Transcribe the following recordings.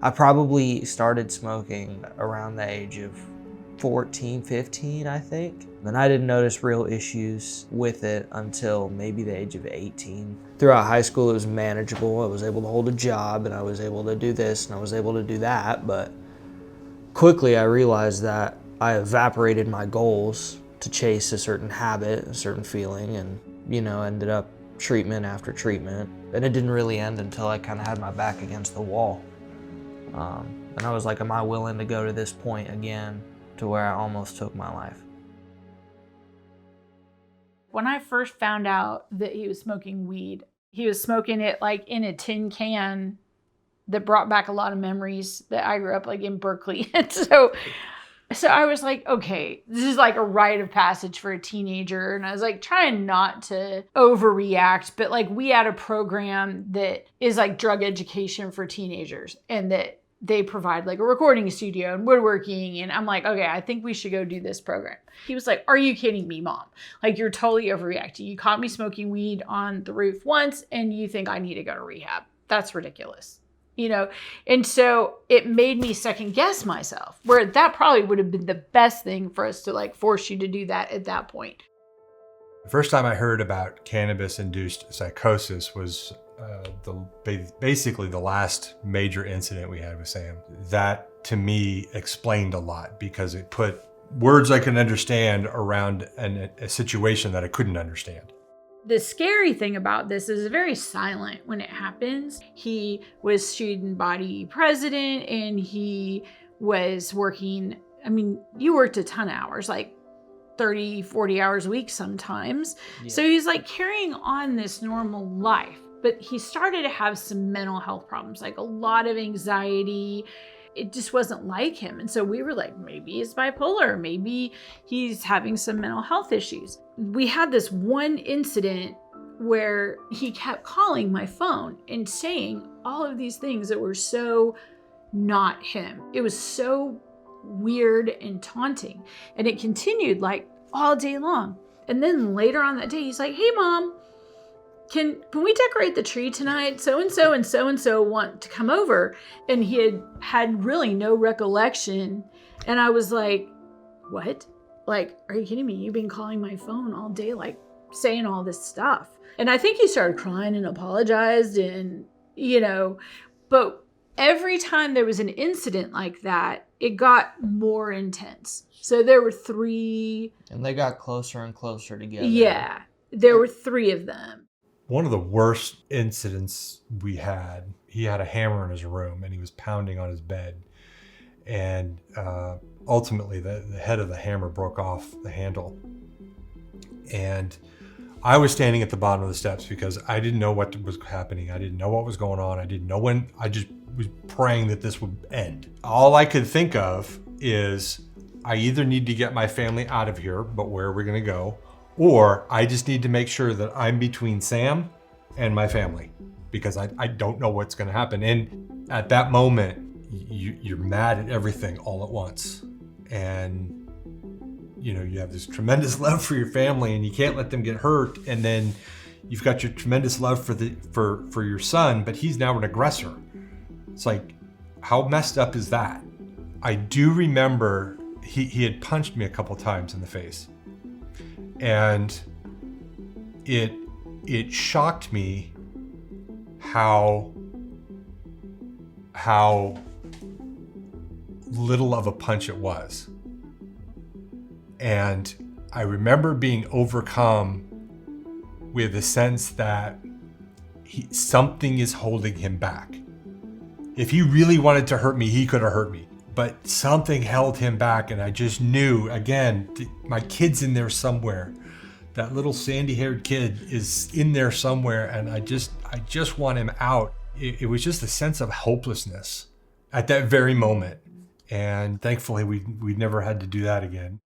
I probably started smoking around the age of 14, 15, I think. And I didn't notice real issues with it until maybe the age of 18. Throughout high school, it was manageable. I was able to hold a job, and I was able to do this, and I was able to do that. But quickly, I realized that I evaporated my goals to chase a certain habit, a certain feeling, and, ended up treatment after treatment. And it didn't really end until I kind of had my back against the wall. And I was like, am I willing to go to this point again, to where I almost took my life? When I first found out that he was smoking weed, he was smoking it like in a tin can that brought back a lot of memories that I grew up like in Berkeley. And so I was like, okay, this is like a rite of passage for a teenager. And I was like trying not to overreact, but like we had a program that is like drug education for teenagers, and that they provide like a recording studio and woodworking. And I'm like, okay, I think we should go do this program. He was like, are you kidding me, Mom? Like, you're totally overreacting. You caught me smoking weed on the roof once and you think I need to go to rehab. That's ridiculous. And so it made me second guess myself, where that probably would have been the best thing for us to like force you to do that at that point. The first time I heard about cannabis-induced psychosis was basically the last major incident we had with Sam. That to me explained a lot, because it put words I can understand around a situation that I couldn't understand. The scary thing about this is very silent when it happens. He was student body president, and he was working, you worked a ton of hours, like 30, 40 hours a week sometimes. Yeah. So he's like carrying on this normal life, but he started to have some mental health problems, like a lot of anxiety. It just wasn't like him. And so we were like, maybe he's bipolar, maybe he's having some mental health issues. We had this one incident where he kept calling my phone and saying all of these things that were so not him. It was so weird and taunting. And it continued like all day long. And then later on that day, he's like, hey, Mom, can we decorate the tree tonight? So-and-so and so-and-so want to come over. And he had really no recollection. And I was like, what? Like, are you kidding me? You've been calling my phone all day, like saying all this stuff. And I think he started crying and apologized, and, but every time there was an incident like that, it got more intense. So there were 3. And they got closer and closer together. Yeah, there were 3 of them. One of the worst incidents we had, he had a hammer in his room and he was pounding on his bed. And ultimately the head of the hammer broke off the handle. And I was standing at the bottom of the steps because I didn't know what was happening. I didn't know what was going on. I didn't know when. I just was praying that this would end. All I could think of is I either need to get my family out of here, but where are we going to go? Or I just need to make sure that I'm between Sam and my family, because I don't know what's going to happen. And at that moment, you're mad at everything all at once. And, you have this tremendous love for your family and you can't let them get hurt. And then you've got your tremendous love for your son, but he's now an aggressor. It's like, how messed up is that? I do remember he had punched me a couple times in the face. And it shocked me how little of a punch it was. And I remember being overcome with a sense that something is holding him back. If he really wanted to hurt me, he could have hurt me. But something held him back, and I just knew, again, my kid's in there somewhere. That little sandy-haired kid is in there somewhere, and I just want him out. It was just a sense of hopelessness at that very moment. And thankfully, we never had to do that again.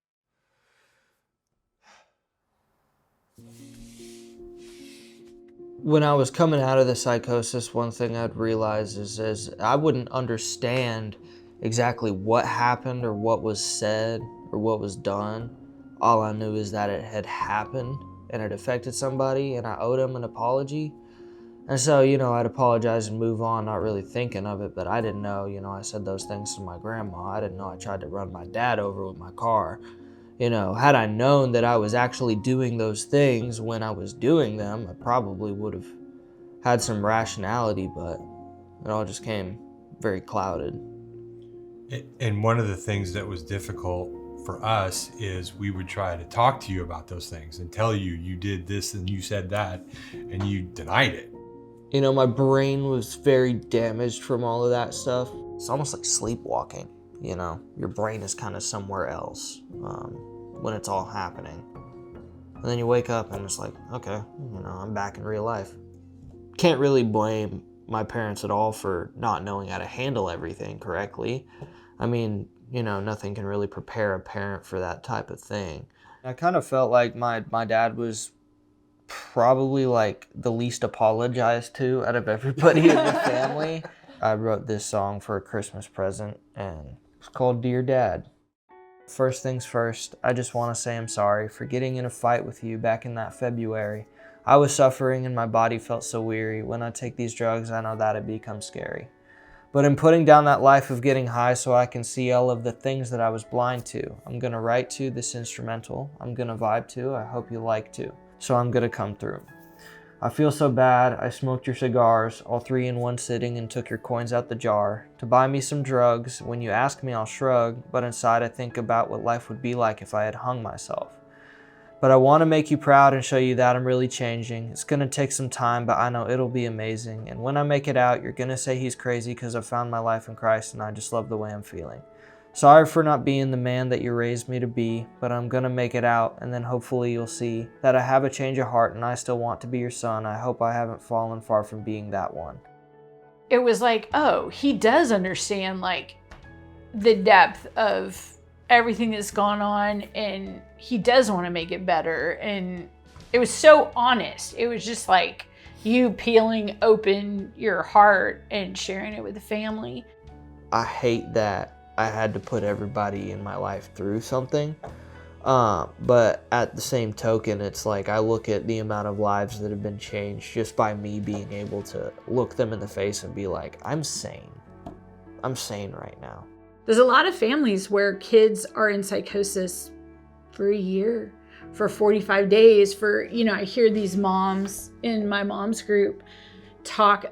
When I was coming out of the psychosis, one thing I'd realize is I wouldn't understand exactly what happened or what was said or what was done. All I knew is that it had happened and it affected somebody, and I owed them an apology. And so, I'd apologize and move on, not really thinking of it, but I didn't know, I said those things to my grandma. I didn't know I tried to run my dad over with my car. Had I known that I was actually doing those things when I was doing them, I probably would have had some rationality, but it all just came very clouded. And one of the things that was difficult for us is we would try to talk to you about those things and tell you you did this and you said that, and you denied it. My brain was very damaged from all of that stuff. It's almost like sleepwalking, Your brain is kind of somewhere else when it's all happening. And then you wake up and it's like, okay, I'm back in real life. Can't really blame my parents at all for not knowing how to handle everything correctly. I mean, nothing can really prepare a parent for that type of thing. I kind of felt like my dad was probably like the least apologized to out of everybody in the family. I wrote this song for a Christmas present, and it's called Dear Dad. First things first, I just want to say I'm sorry for getting in a fight with you back in that February. I was suffering and my body felt so weary. When I take these drugs, I know that it becomes scary. But in putting down that life of getting high so I can see all of the things that I was blind to, I'm gonna write to this instrumental. I'm gonna vibe to, I hope you like to. So I'm gonna come through. I feel so bad, I smoked your cigars, all 3 in one sitting, and took your coins out the jar. To buy me some drugs, when you ask me I'll shrug, but inside I think about what life would be like if I had hung myself. But I want to make you proud and show you that I'm really changing. It's going to take some time, but I know it'll be amazing. And when I make it out, you're going to say he's crazy because I found my life in Christ and I just love the way I'm feeling. Sorry for not being the man that you raised me to be, but I'm going to make it out, and then hopefully you'll see that I have a change of heart and I still want to be your son. I hope I haven't fallen far from being that one. It was like, oh, he does understand like the depth of everything that's gone on, and he does want to make it better. And it was so honest. It was just like you peeling open your heart and sharing it with the family. I hate that I had to put everybody in my life through something. But at the same token, it's like I look at the amount of lives that have been changed just by me being able to look them in the face and be like, I'm sane. I'm sane right now. There's a lot of families where kids are in psychosis for a year, for 45 days, I hear these moms in my mom's group talk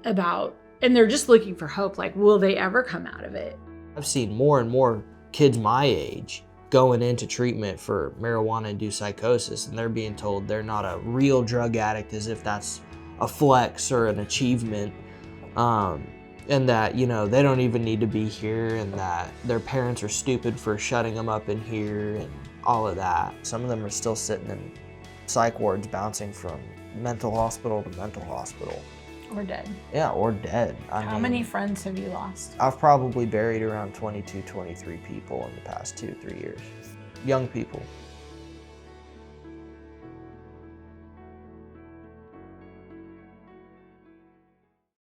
about, and they're just looking for hope, like, will they ever come out of it? I've seen more and more kids my age going into treatment for marijuana-induced psychosis, and they're being told they're not a real drug addict as if that's a flex or an achievement. And that, they don't even need to be here, and that their parents are stupid for shutting them up in here and all of that. Some of them are still sitting in psych wards bouncing from mental hospital to mental hospital. Or dead. Yeah, or dead. How many friends have you lost? I've probably buried around 22, 23 people in the past 2-3 years. Young people.